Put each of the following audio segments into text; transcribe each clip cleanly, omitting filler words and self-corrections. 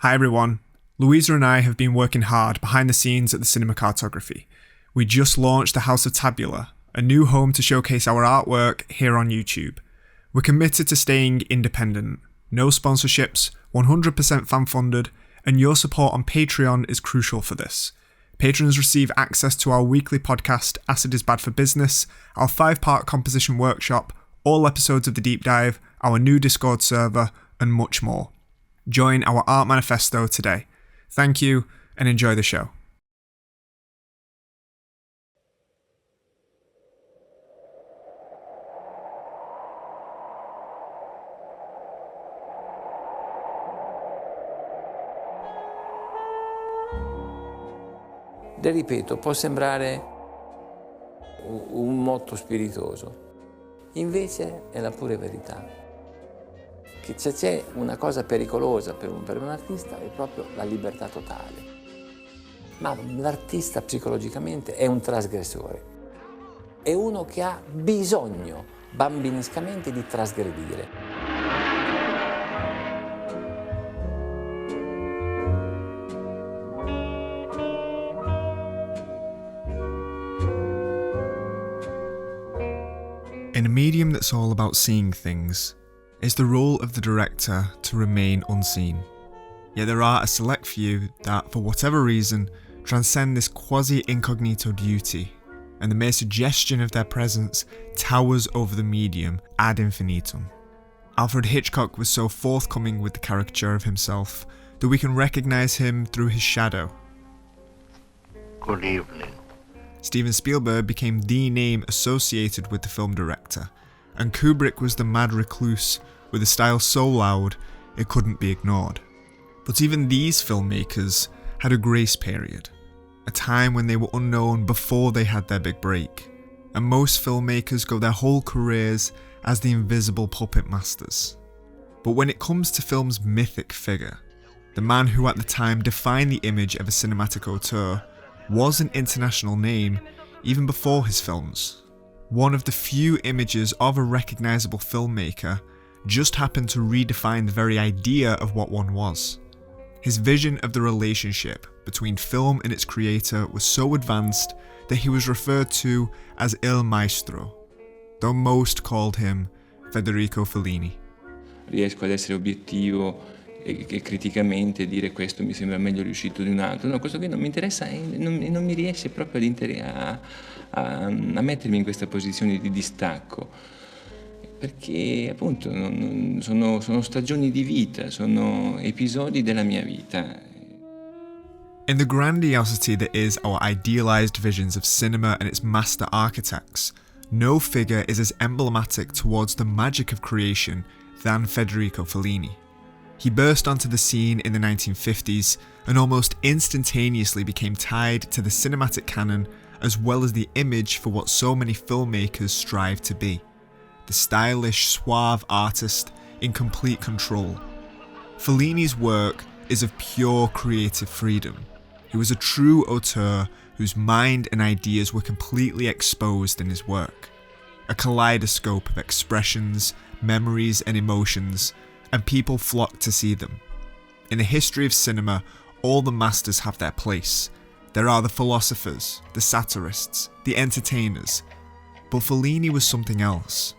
Hi everyone, Louisa and I have been working hard behind the scenes at the Cinematography. We just launched the House of Tabula, a new home to showcase our artwork here on YouTube. We're committed to staying independent, no sponsorships, 100% fan-funded, and your support on Patreon is crucial for this. Patrons receive access to our weekly podcast, Acid is Bad for Business, our 5-part composition workshop, all episodes of The Deep Dive, our new Discord server, and much more. Join our art manifesto today. Thank you, and enjoy the show. Ripeto, può sembrare un motto spiritoso, invece è la pura verità. Che se c'è una cosa pericolosa per un artista è proprio la libertà totale. Ma l'artista psicologicamente è un trasgressore, è uno che ha bisogno bambinescamente di trasgredire. In a medium that's all about seeing things, it's the role of the director to remain unseen. Yet there are a select few that, for whatever reason, transcend this quasi-incognito duty, and the mere suggestion of their presence towers over the medium ad infinitum. Alfred Hitchcock was so forthcoming with the caricature of himself that we can recognise him through his shadow. Good evening. Steven Spielberg became the name associated with the film director, and Kubrick was the mad recluse with a style so loud it couldn't be ignored. But even these filmmakers had a grace period, a time when they were unknown before they had their big break, and most filmmakers go their whole careers as the invisible puppet masters. But when it comes to film's mythic figure, the man who at the time defined the image of a cinematic auteur was an international name even before his films. One of the few images of a recognisable filmmaker just happened to redefine the very idea of what one was. His vision of the relationship between film and its creator was so advanced that he was referred to as Il Maestro, though most called him Federico Fellini. Riesco ad essere obiettivo e criticamente dire questo mi sembra meglio riuscito di un altro. No, questo qui non mi interessa e non mi riesce proprio a mettermi in questa posizione di distacco, perché appunto sono stagioni di vita, sono episodi della mia vita. In the grandiosity that is our idealised visions of cinema and its master architects, no figure is as emblematic towards the magic of creation than Federico Fellini. He burst onto the scene in the 1950s and almost instantaneously became tied to the cinematic canon as well as the image for what so many filmmakers strive to be, the stylish, suave artist in complete control. Fellini's work is of pure creative freedom. He was a true auteur whose mind and ideas were completely exposed in his work, a kaleidoscope of expressions, memories and emotions, and people flock to see them. In the history of cinema, all the masters have their place. There are the philosophers, the satirists, the entertainers. But Fellini was something else.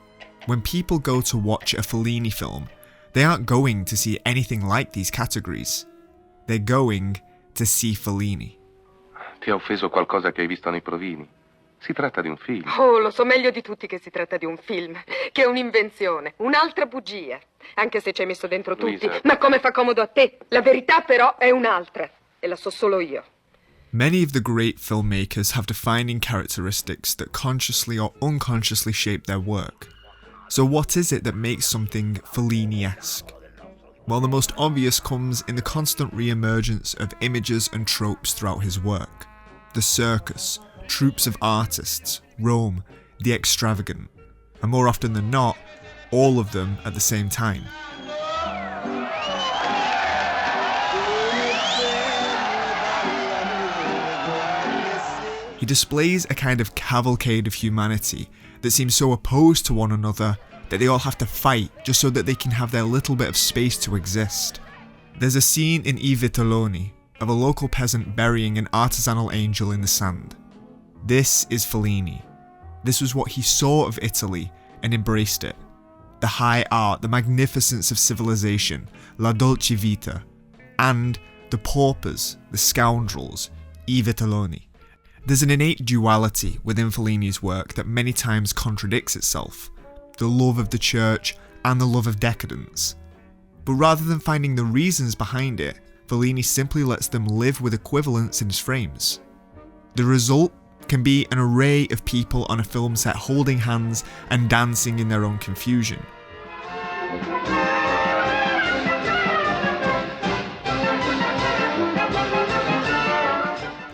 When people go to watch a Fellini film, they aren't going to see anything like these categories. They're going to see Fellini. Ti ha offeso qualcosa che hai visto nei provini? Si tratta di un film. Oh, lo so meglio di tutti che si tratta di un film, che è un'invenzione, un'altra bugia. Anche se ci hai messo dentro tutti, Luisa. ma come fa comodo a te. La verità però è un'altra, e la so solo io. Many of the great filmmakers have defining characteristics that consciously or unconsciously shape their work. So what is it that makes something Fellini-esque? Well, the most obvious comes in the constant re-emergence of images and tropes throughout his work. The circus, troops of artists, Rome, the extravagant, and more often than not, all of them at the same time. He displays a kind of cavalcade of humanity that seems so opposed to one another that they all have to fight just so that they can have their little bit of space to exist. There's a scene in I Vitelloni of a local peasant burying an artisanal angel in the sand. This is Fellini. This was what he saw of Italy and embraced it. The high art, the magnificence of civilization, la dolce vita, and the paupers, the scoundrels, I Vitelloni. There's an innate duality within Fellini's work that many times contradicts itself, the love of the church and the love of decadence. But rather than finding the reasons behind it, Fellini simply lets them live with equivalence in his frames. The result can be an array of people on a film set holding hands and dancing in their own confusion.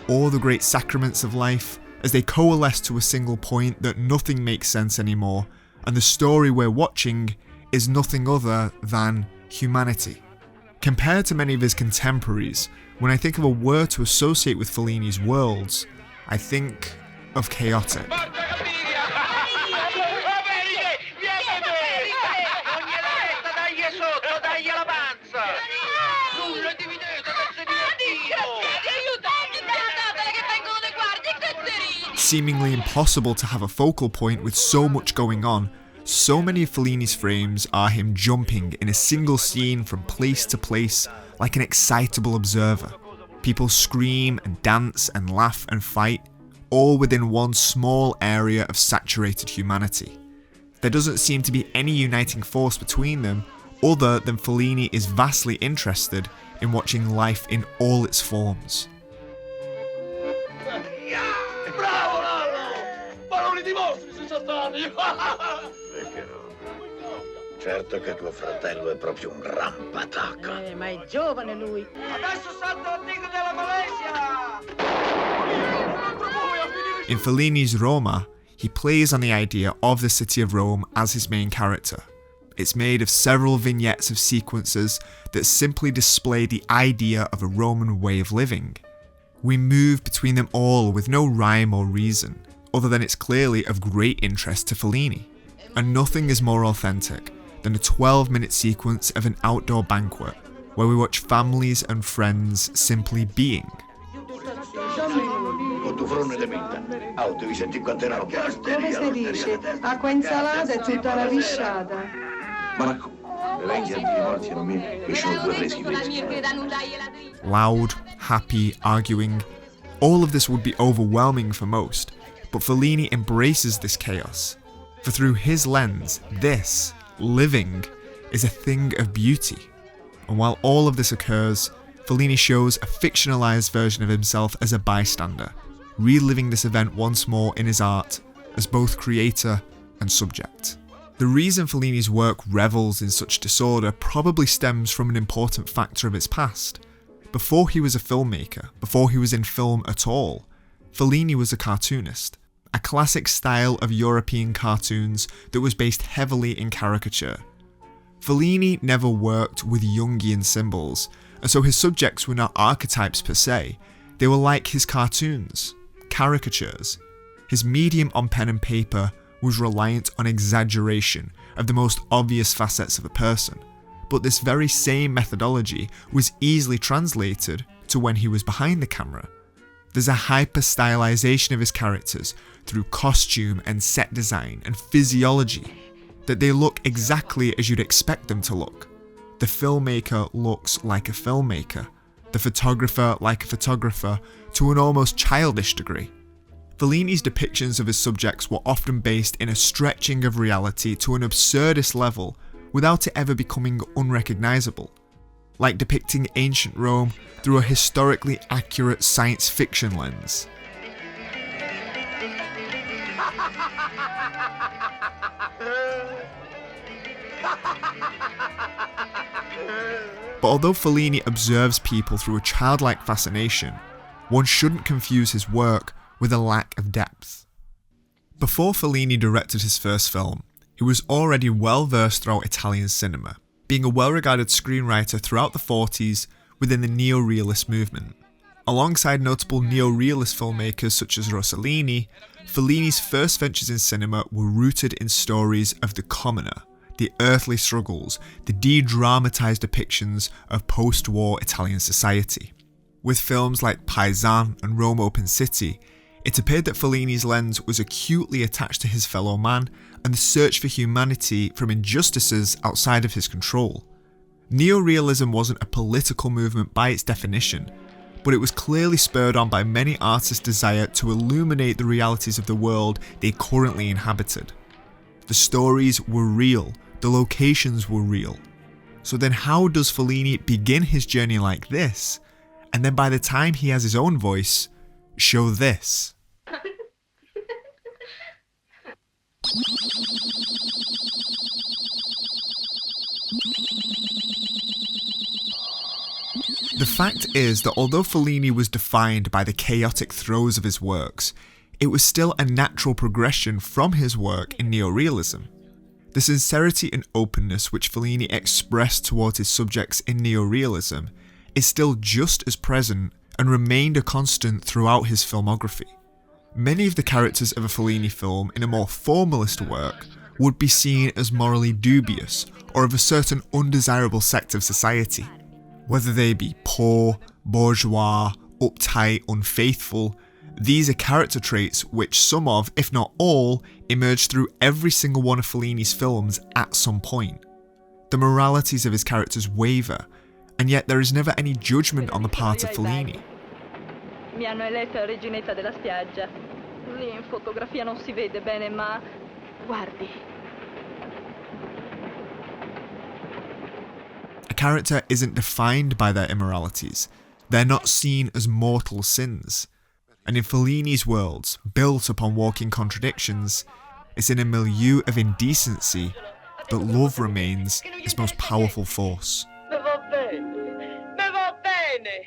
Or the great sacraments of life, as they coalesce to a single point that nothing makes sense anymore, and the story we're watching is nothing other than humanity. Compared to many of his contemporaries, when I think of a word to associate with Fellini's worlds, I think of chaotic. Seemingly impossible to have a focal point with so much going on, so many of Fellini's frames are him jumping in a single scene from place to place like an excitable observer. People scream and dance and laugh and fight, all within one small area of saturated humanity. There doesn't seem to be any uniting force between them other than Fellini is vastly interested in watching life in all its forms. Certo che tuo fratello è proprio un rampatacca. Ma è giovane lui. Adesso salto antico della Malesia! In Fellini's Roma, he plays on the idea of the city of Rome as his main character. It's made of several vignettes of sequences that simply display the idea of a Roman way of living. We move between them all with no rhyme or reason, other than it's clearly of great interest to Fellini. And nothing is more authentic than a 12-minute sequence of an outdoor banquet where we watch families and friends simply being. Loud, happy, arguing. All of this would be overwhelming for most, but Fellini embraces this chaos. For through his lens, this, living, is a thing of beauty. And while all of this occurs, Fellini shows a fictionalized version of himself as a bystander, reliving this event once more in his art as both creator and subject. The reason Fellini's work revels in such disorder probably stems from an important factor of its past. Before he was a filmmaker, before he was in film at all, Fellini was a cartoonist, a classic style of European cartoons that was based heavily in caricature. Fellini never worked with Jungian symbols, and so his subjects were not archetypes per se, they were like his cartoons, caricatures. His medium on pen and paper was reliant on exaggeration of the most obvious facets of a person, but this very same methodology was easily translated to when he was behind the camera. There's a hyper-stylization of his characters through costume and set design and physiology, that they look exactly as you'd expect them to look. The filmmaker looks like a filmmaker, the photographer like a photographer, to an almost childish degree. Fellini's depictions of his subjects were often based in a stretching of reality to an absurdist level without it ever becoming unrecognisable, like depicting ancient Rome through a historically accurate science fiction lens. But although Fellini observes people through a childlike fascination, one shouldn't confuse his work with a lack of depth. Before Fellini directed his first film, he was already well versed throughout Italian cinema, being a well-regarded screenwriter throughout the 40s within the Neorealist movement. Alongside notable Neorealist filmmakers such as Rossellini, Fellini's first ventures in cinema were rooted in stories of the commoner, the earthly struggles, the de-dramatised depictions of post-war Italian society. With films like Paisan and Rome Open City, it appeared that Fellini's lens was acutely attached to his fellow man and the search for humanity from injustices outside of his control. Neorealism wasn't a political movement by its definition, but it was clearly spurred on by many artists' desire to illuminate the realities of the world they currently inhabited. The stories were real, the locations were real. So then how does Fellini begin his journey like this, and then by the time he has his own voice, show this? The fact is that although Fellini was defined by the chaotic throes of his works, it was still a natural progression from his work in neorealism. The sincerity and openness which Fellini expressed towards his subjects in neorealism is still just as present and remained a constant throughout his filmography. Many of the characters of a Fellini film in a more formalist work would be seen as morally dubious or of a certain undesirable sect of society. Whether they be poor, bourgeois, uptight, unfaithful, these are character traits which some of, if not all, emerge through every single one of Fellini's films at some point. The moralities of his characters waver, and yet there is never any judgment on the part of Fellini. Mi hanno eletta reginetta della spiaggia. Lì in fotografia non si vede bene, ma guardi. A character isn't defined by their immoralities. They're not seen as mortal sins. And in Fellini's worlds, built upon walking contradictions, it's in a milieu of indecency that love remains his most powerful force. Me va bene. Me va bene.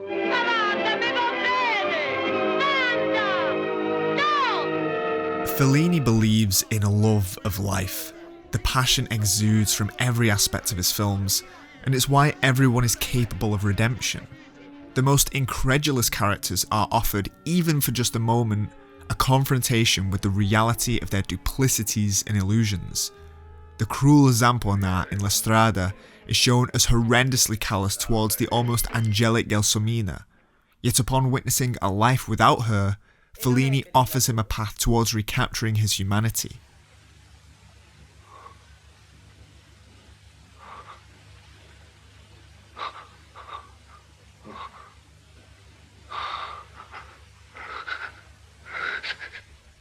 Amanda, me va bene. Amanda! No! Fellini believes in a love of life. The passion exudes from every aspect of his films, and it's why everyone is capable of redemption. The most incredulous characters are offered, even for just a moment, a confrontation with the reality of their duplicities and illusions. The cruel Zampona in La Strada is shown as horrendously callous towards the almost angelic Gelsomina, yet upon witnessing a life without her, Fellini offers him a path towards recapturing his humanity.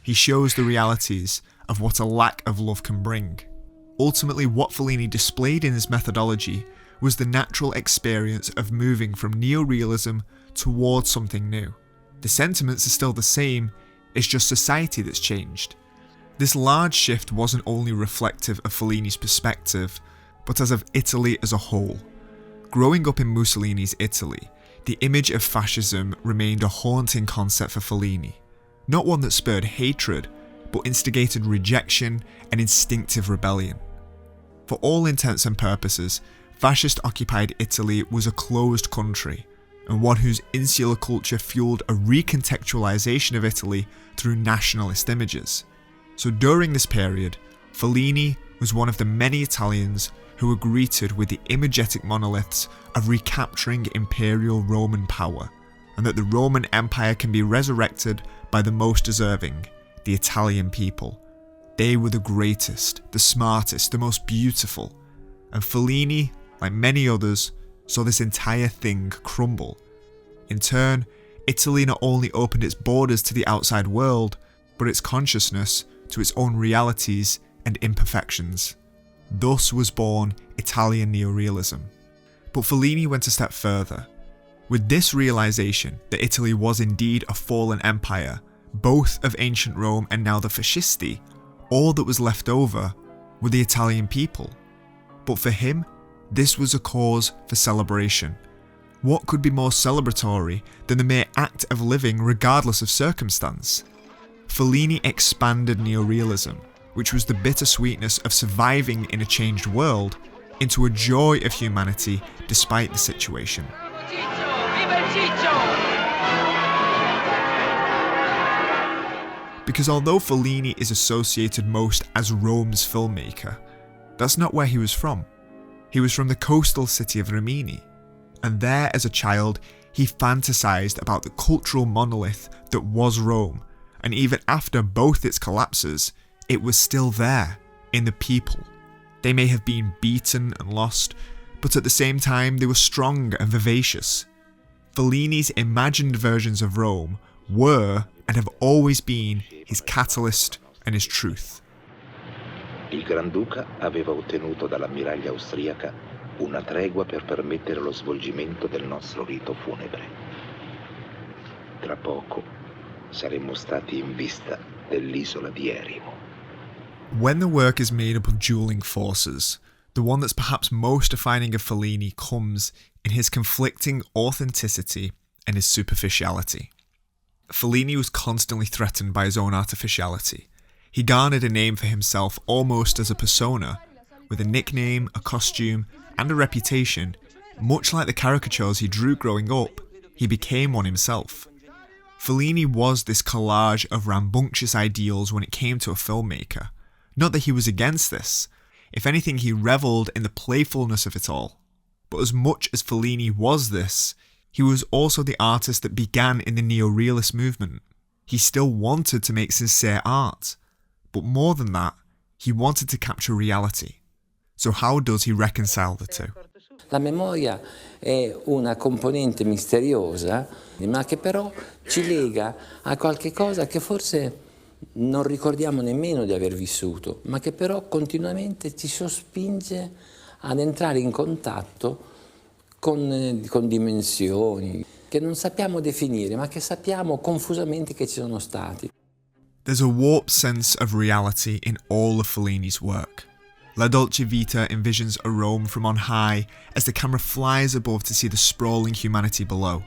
He shows the realities of what a lack of love can bring. Ultimately, what Fellini displayed in his methodology was the natural experience of moving from neorealism towards something new. The sentiments are still the same, it's just society that's changed. This large shift wasn't only reflective of Fellini's perspective, but as of Italy as a whole. Growing up in Mussolini's Italy, the image of fascism remained a haunting concept for Fellini. Not one that spurred hatred, but instigated rejection and instinctive rebellion. For all intents and purposes, fascist-occupied Italy was a closed country, and one whose insular culture fueled a recontextualization of Italy through nationalist images. So during this period, Fellini was one of the many Italians who were greeted with the imagetic monoliths of recapturing imperial Roman power, and that the Roman Empire can be resurrected by the most deserving, the Italian people. They were the greatest, the smartest, the most beautiful. And Fellini, like many others, saw this entire thing crumble. In turn, Italy not only opened its borders to the outside world, but its consciousness to its own realities and imperfections. Thus was born Italian neorealism. But Fellini went a step further. With this realization that Italy was indeed a fallen empire, both of ancient Rome and now the fascisti, all that was left over were the Italian people. But for him, this was a cause for celebration. What could be more celebratory than the mere act of living regardless of circumstance? Fellini expanded neorealism, which was the bittersweetness of surviving in a changed world, into a joy of humanity despite the situation. Because although Fellini is associated most as Rome's filmmaker, That's not where he was from. He was from the coastal city of Rimini, and there as a child he fantasized about the cultural monolith that was Rome, and even after both its collapses, it was still there, in the people. They may have been beaten and lost, but at the same time they were strong and vivacious. Fellini's imagined versions of Rome were and have always been his catalyst and his truth. Il Granduca aveva ottenuto dall'ammiraglia austriaca una tregua per permettere lo svolgimento del nostro rito funebre. Tra poco saremmo stati in vista dell'isola di Erimo. When the work is made up of dueling forces, the one that's perhaps most defining of Fellini comes in his conflicting authenticity and his superficiality. Fellini was constantly threatened by his own artificiality. He garnered a name for himself almost as a persona, with a nickname, a costume, and a reputation. Much like the caricatures he drew growing up, he became one himself. Fellini was this collage of rambunctious ideals when it came to a filmmaker. Not that he was against this. If anything, he revelled in the playfulness of it all. But as much as Fellini was this, he was also the artist that began in the Neorealist movement. He still wanted to make sincere art. But more than that, he wanted to capture reality. So how does he reconcile the two? La memoria è una componente misteriosa, ma che però ci lega a qualche cosa che forse non ricordiamo nemmeno di aver vissuto, ma che però continuamente ci sospinge ad entrare in contatto con dimensioni che non sappiamo definire, ma che sappiamo confusamente che ci sono stati. There's a warped sense of reality in all of Fellini's work. La Dolce Vita envisions a Rome from on high as the camera flies above to see the sprawling humanity below.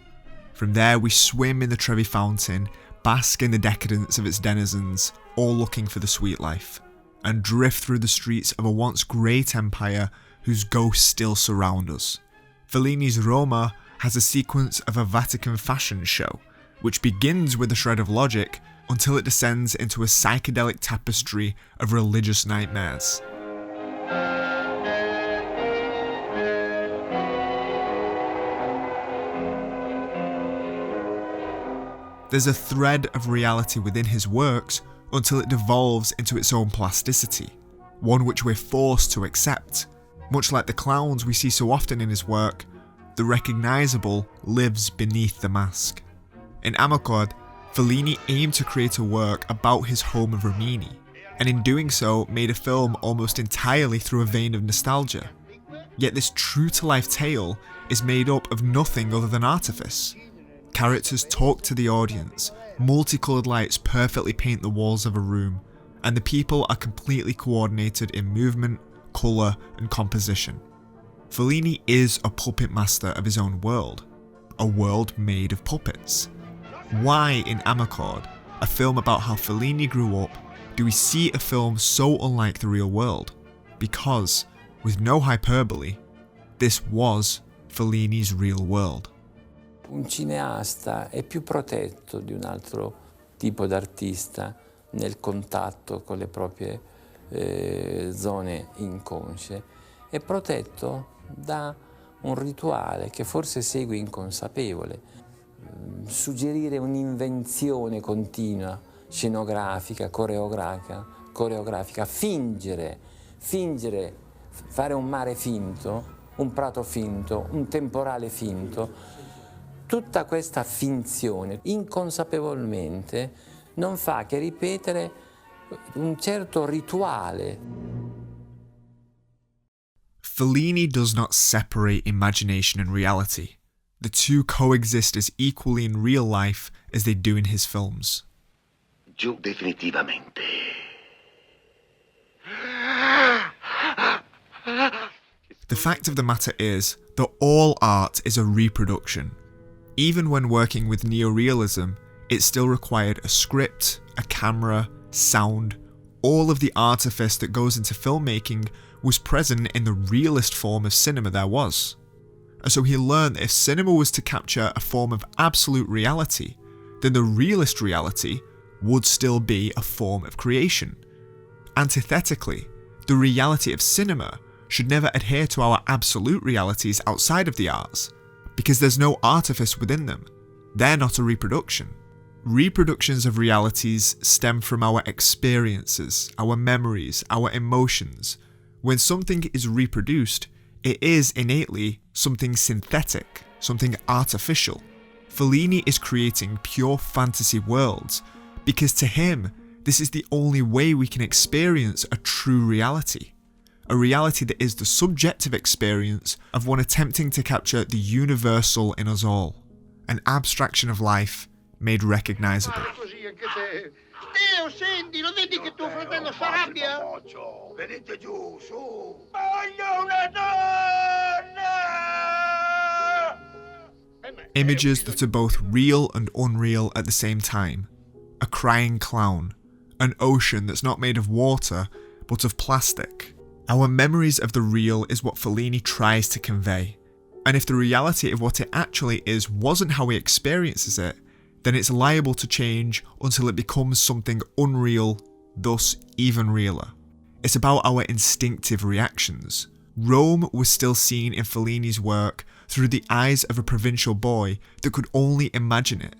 From there we swim in the Trevi fountain, bask in the decadence of its denizens, all looking for the sweet life, and drift through the streets of a once great empire whose ghosts still surround us. Fellini's Roma has a sequence of a Vatican fashion show, which begins with a shred of logic until it descends into a psychedelic tapestry of religious nightmares. There's a thread of reality within his works until it devolves into its own plasticity, one which we're forced to accept. Much like the clowns we see so often in his work, the recognisable lives beneath the mask. In Amarcord, Fellini aimed to create a work about his home of Rimini, and in doing so made a film almost entirely through a vein of nostalgia. Yet this true-to-life tale is made up of nothing other than artifice. Characters talk to the audience, multicoloured lights perfectly paint the walls of a room, and the people are completely coordinated in movement, colour and composition. Fellini is a puppet master of his own world, a world made of puppets. Why in Amarcord, a film about how Fellini grew up, do we see a film so unlike the real world? Because, with no hyperbole, this was Fellini's real world. Un cineasta è più protetto di un altro tipo d'artista nel contatto con le proprie zone inconsce. È protetto da un rituale che forse segue inconsapevole. Suggerire un'invenzione continua, scenografica, coreografica, fingere, fare un mare finto, un prato finto, un temporale finto. Tutta questa finzione inconsapevolmente non fa che ripetere un certo rituale. Fellini does not separate imagination and reality. The two coexist as equally in real life as they do in his films. Giù definitivamente. The fact of the matter is that all art is a reproduction. Even when working with neorealism, it still required a script, a camera, sound. All of the artifice that goes into filmmaking was present in the realist form of cinema there was. And so he learned that if cinema was to capture a form of absolute reality, then the realist reality would still be a form of creation. Antithetically, The reality of cinema should never adhere to our absolute realities outside of the arts, because there's no artifice within them. They're not a reproduction. Reproductions of realities stem from our experiences, our memories, our emotions. When something is reproduced, it is innately something synthetic, something artificial. Fellini is creating pure fantasy worlds because to him, this is the only way we can experience a true reality. A reality that is the subjective experience of one attempting to capture the universal in us all. An abstraction of life made recognizable. Teo, senti, lo vedi che tuo fratello si arrabbia? Venite giù, su! Voglio una donna! Images that are both real and unreal at the same time. A crying clown. An ocean that's not made of water, but of plastic. Our memories of the real is what Fellini tries to convey. And if the reality of what it actually is wasn't how he experiences it, then it's liable to change until it becomes something unreal, thus even realer. It's about our instinctive reactions. Rome was still seen in Fellini's work through the eyes of a provincial boy that could only imagine it.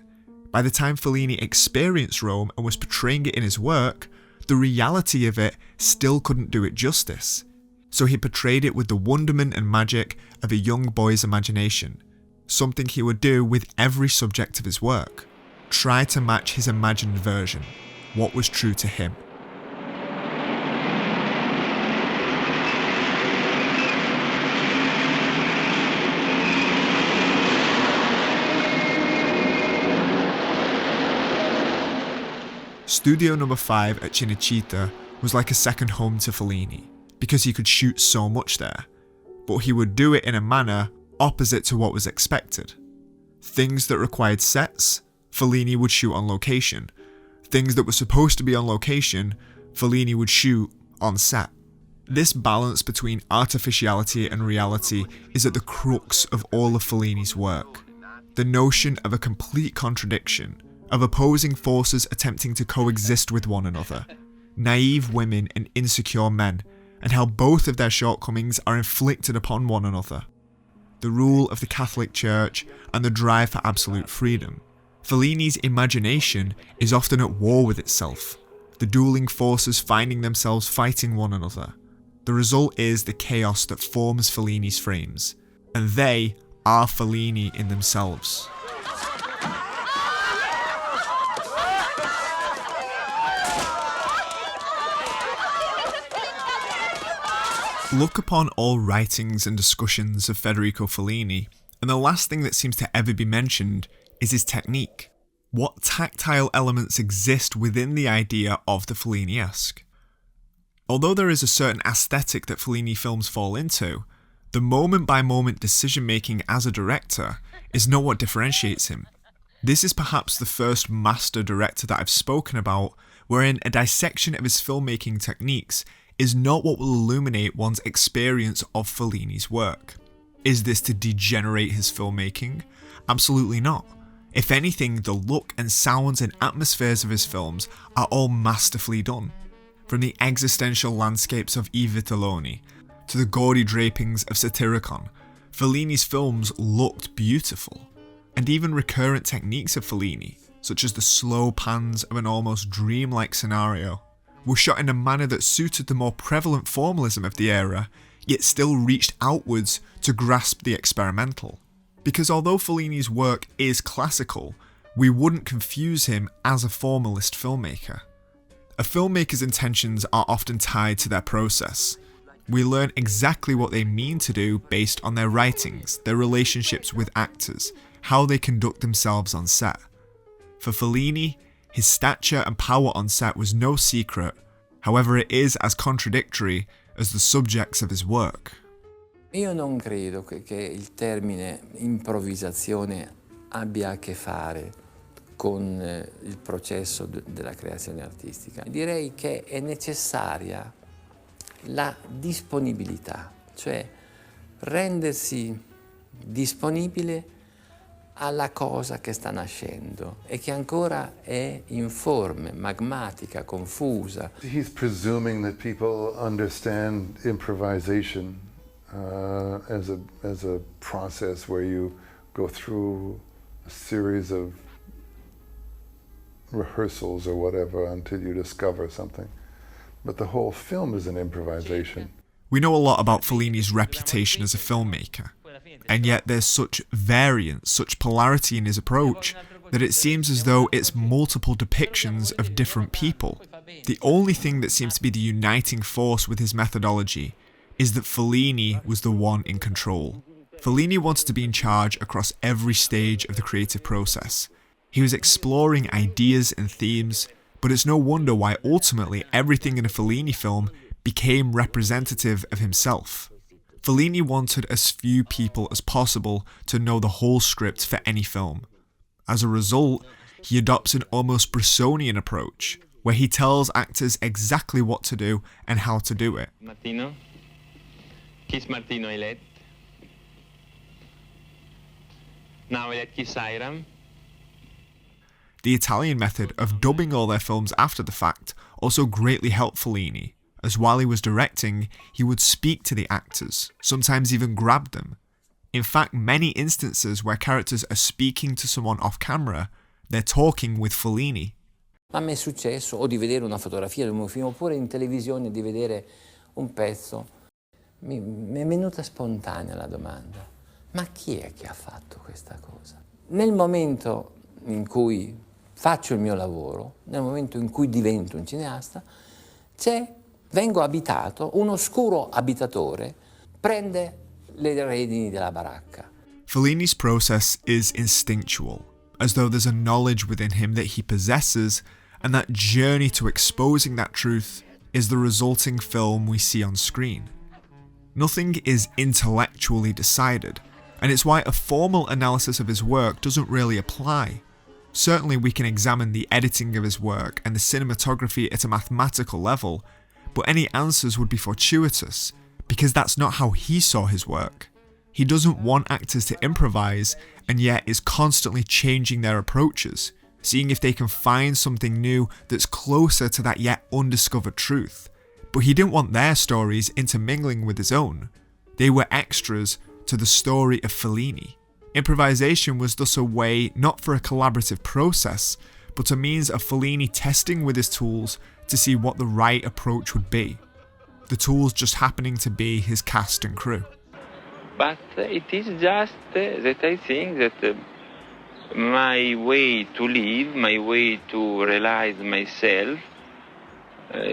By the time Fellini experienced Rome and was portraying it in his work, the reality of it still couldn't do it justice. So he portrayed it with the wonderment and magic of a young boy's imagination, something he would do with every subject of his work. Try to match his imagined version, what was true to him. Studio number 5 at Cinecittà was like a second home to Fellini, because he could shoot so much there, but he would do it in a manner opposite to what was expected. Things that required sets, Fellini would shoot on location. Things that were supposed to be on location, Fellini would shoot on set. This balance between artificiality and reality is at the crux of all of Fellini's work. The notion of a complete contradiction, of opposing forces attempting to coexist with one another, naive women and insecure men, and how both of their shortcomings are inflicted upon one another. The rule of the Catholic Church and the drive for absolute freedom. Fellini's imagination is often at war with itself, the dueling forces finding themselves fighting one another. The result is the chaos that forms Fellini's frames, and they are Fellini in themselves. Look upon all writings and discussions of Federico Fellini, and the last thing that seems to ever be mentioned is his technique. What tactile elements exist within the idea of the Fellini-esque? Although there is a certain aesthetic that Fellini films fall into, the moment-by-moment decision-making as a director is not what differentiates him. This is perhaps the first master director that I've spoken about, wherein a dissection of his filmmaking techniques is not what will illuminate one's experience of Fellini's work. Is this to degenerate his filmmaking? Absolutely not. If anything, the look and sounds and atmospheres of his films are all masterfully done. From the existential landscapes of I Vitelloni to the gaudy drapings of Satyricon, Fellini's films looked beautiful. And even recurrent techniques of Fellini, such as the slow pans of an almost dreamlike scenario, were shot in a manner that suited the more prevalent formalism of the era, yet still reached outwards to grasp the experimental. Because although Fellini's work is classical, we wouldn't confuse him as a formalist filmmaker. A filmmaker's intentions are often tied to their process. We learn exactly what they mean to do based on their writings, their relationships with actors, how they conduct themselves on set. For Fellini, his stature and power on set was no secret, however it is as contradictory as the subjects of his work. Io non credo che il termine improvvisazione abbia a che fare con il processo della creazione artistica. Direi che è necessaria la disponibilità, cioè rendersi disponibile alla cosa che sta nascendo e che ancora è informe, magmatica, confusa. He's presuming that people understand improvisation as a process where you go through a series of rehearsals or whatever until you discover something. But the whole film is an improvisation. We know a lot about Fellini's reputation as a filmmaker, and yet there's such variance, such polarity in his approach, that it seems as though it's multiple depictions of different people. The only thing that seems to be the uniting force with his methodology is that Fellini was the one in control. Fellini wanted to be in charge across every stage of the creative process. He was exploring ideas and themes, but it's no wonder why ultimately everything in a Fellini film became representative of himself. Fellini wanted as few people as possible to know the whole script for any film. As a result, he adopts an almost Brissonian approach, where he tells actors exactly what to do and how to do it. Martino? Kiss Martino hai let? Now I let kiss Iram. The Italian method of dubbing all their films after the fact also greatly helped Fellini, as while he was directing, he would speak to the actors, sometimes even grab them. In fact, many instances where characters are speaking to someone off camera, they're talking with Fellini. A me è successo o di vedere una fotografia del mio film oppure in televisione di vedere un pezzo. Mi è venuta spontanea la domanda: ma chi è che ha fatto questa cosa? Nel momento in cui faccio il mio lavoro, nel momento in cui divento un cineasta, vengo abitato, un oscuro abitatore prende le redini della baracca. Fellini's process is instinctual, as though there's a knowledge within him that he possesses, and that journey to exposing that truth is the resulting film we see on screen. Nothing is intellectually decided, and it's why a formal analysis of his work doesn't really apply. Certainly we can examine the editing of his work and the cinematography at a mathematical level, but any answers would be fortuitous, because that's not how he saw his work. He doesn't want actors to improvise, and yet is constantly changing their approaches, seeing if they can find something new that's closer to that yet undiscovered truth. But he didn't want their stories intermingling with his own. They were extras to the story of Fellini. Improvisation was thus a way not for a collaborative process, but a means of Fellini testing with his tools to see what the right approach would be. The tools just happening to be his cast and crew. But it is just that I think that my way to live, my way to realize myself,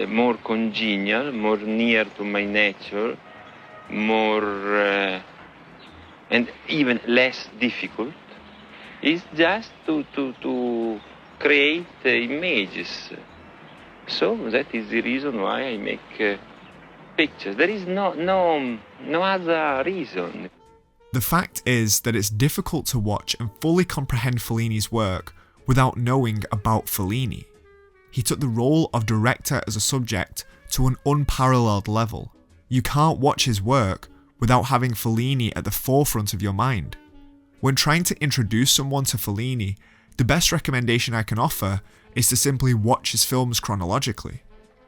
more congenial, more near to my nature, more and even less difficult, is just to create images. So that is the reason why I make pictures. There is no other reason. The fact is that it's difficult to watch and fully comprehend Fellini's work without knowing about Fellini. He took the role of director as a subject to an unparalleled level. You can't watch his work without having Fellini at the forefront of your mind. When trying to introduce someone to Fellini, the best recommendation I can offer is to simply watch his films chronologically.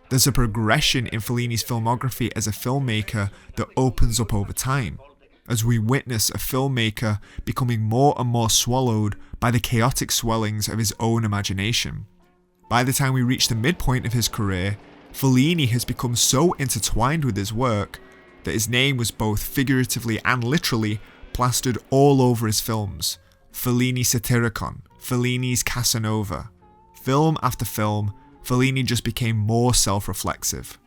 There's a progression in Fellini's filmography as a filmmaker that opens up over time, as we witness a filmmaker becoming more and more swallowed by the chaotic swellings of his own imagination. By the time we reach the midpoint of his career, Fellini has become so intertwined with his work that his name was both figuratively and literally plastered all over his films. Fellini Satyricon, Fellini's Casanova. Film after film, Fellini just became more self-reflexive.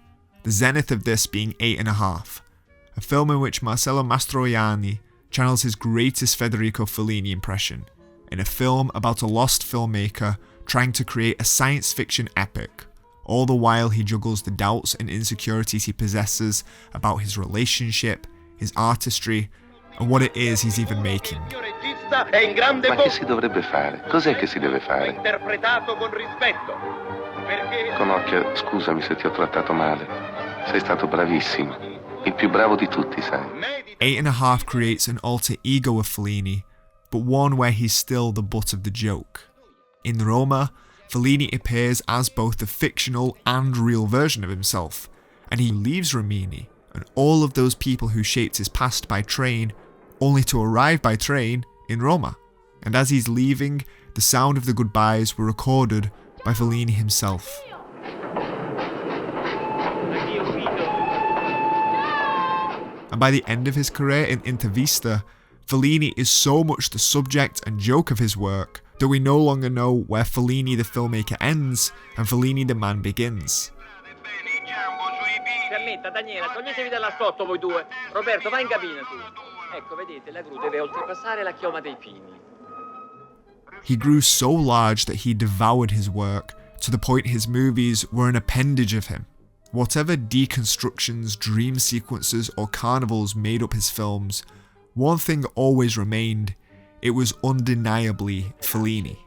The zenith of this being 8½, a film in which Marcello Mastroianni channels his greatest Federico Fellini impression, in a film about a lost filmmaker trying to create a science fiction epic. All the while he juggles the doubts and insecurities he possesses about his relationship, his artistry, and what it is he's even making. Ma che si dovrebbe fare? Cos'è che si deve fare? Interpretato con rispetto. Perché... Conocchia, scusami se ti ho trattato male. Sei stato bravissimo. Il più bravo di tutti, sai. 8½ creates an alter ego of Fellini but one where he's still the butt of the joke. In Roma, Fellini appears as both the fictional and real version of himself, and he leaves Rimini and all of those people who shaped his past by train, only to arrive by train in Roma. And as he's leaving, the sound of the goodbyes were recorded by Fellini himself. And by the end of his career in Intervista, Fellini is so much the subject and joke of his work that we no longer know where Fellini the filmmaker ends and Fellini the man begins. Permetta, Daniela, toglietevi da là sotto voi due. Roberto, vai in cabina tu. Ecco, vedete, la gru deve oltrepassare la chioma dei pini. He grew so large that he devoured his work, to the point his movies were an appendage of him. Whatever deconstructions, dream sequences, or carnivals made up his films, one thing always remained: it was undeniably Fellini.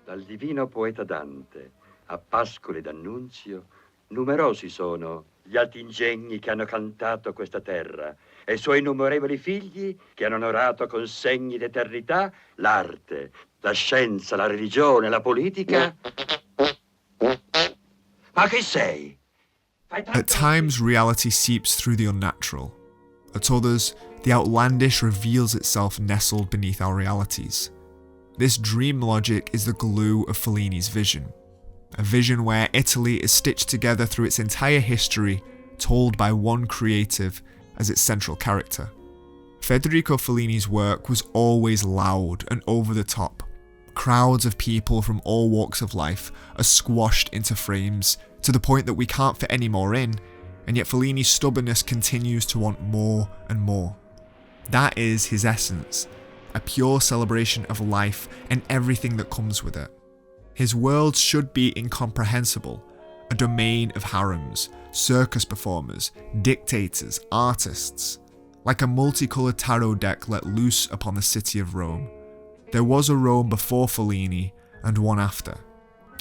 Dal divino poeta Dante a Pascoli d'Annunzio, numerosi sono gli alti ingegni che hanno cantato questa terra e i suoi innumerevoli figli che hanno onorato con segni d'eternità l'arte, la scienza, la religione, la politica. Ma chi sei? At times, reality seeps through the unnatural. At others, the outlandish reveals itself nestled beneath our realities. This dream logic is the glue of Fellini's vision. A vision where Italy is stitched together through its entire history, told by one creative as its central character. Federico Fellini's work was always loud and over the top. Crowds of people from all walks of life are squashed into frames to the point that we can't fit any more in, and yet Fellini's stubbornness continues to want more and more. That is his essence, a pure celebration of life and everything that comes with it. His world should be incomprehensible, a domain of harems, circus performers, dictators, artists, like a multicoloured tarot deck let loose upon the city of Rome. There was a Rome before Fellini and one after,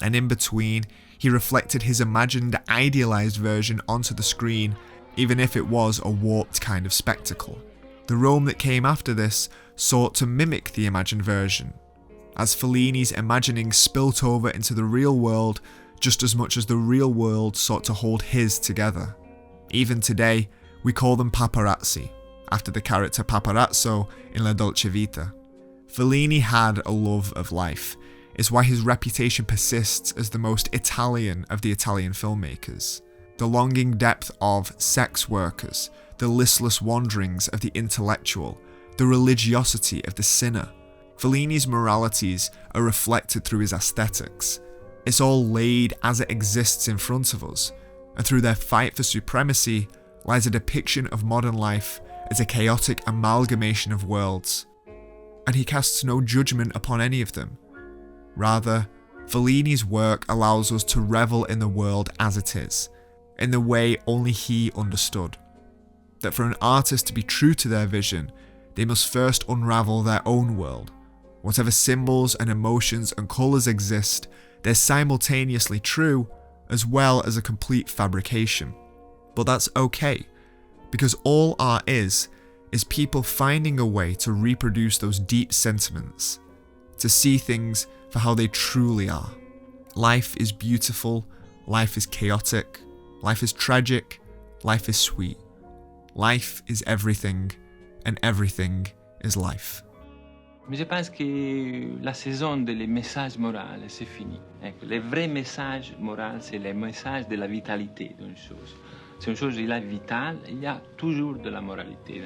and in between, he reflected his imagined, idealised version onto the screen, even if it was a warped kind of spectacle. The Rome that came after this sought to mimic the imagined version, as Fellini's imagining spilt over into the real world just as much as the real world sought to hold his together. Even today, we call them paparazzi, after the character Paparazzo in La Dolce Vita. Fellini had a love of life. It's why his reputation persists as the most Italian of the Italian filmmakers. The longing depth of sex workers, the listless wanderings of the intellectual, the religiosity of the sinner. Fellini's moralities are reflected through his aesthetics. It's all laid as it exists in front of us, and through their fight for supremacy lies a depiction of modern life as a chaotic amalgamation of worlds. And he casts no judgment upon any of them. Rather, Fellini's work allows us to revel in the world as it is, in the way only he understood. That for an artist to be true to their vision, they must first unravel their own world. Whatever symbols and emotions and colours exist, they're simultaneously true as well as a complete fabrication. But that's okay, because all art is people finding a way to reproduce those deep sentiments, to see things for how they truly are. Life is beautiful, life is chaotic, life is tragic, life is sweet. Life is everything, and everything is life. Mais je pense que la saison des messages moraux, c'est fini. Le vrai message moral, c'est le message de la vitalité d'une chose. C'est une chose, il est vitale, il y a toujours de la moralité.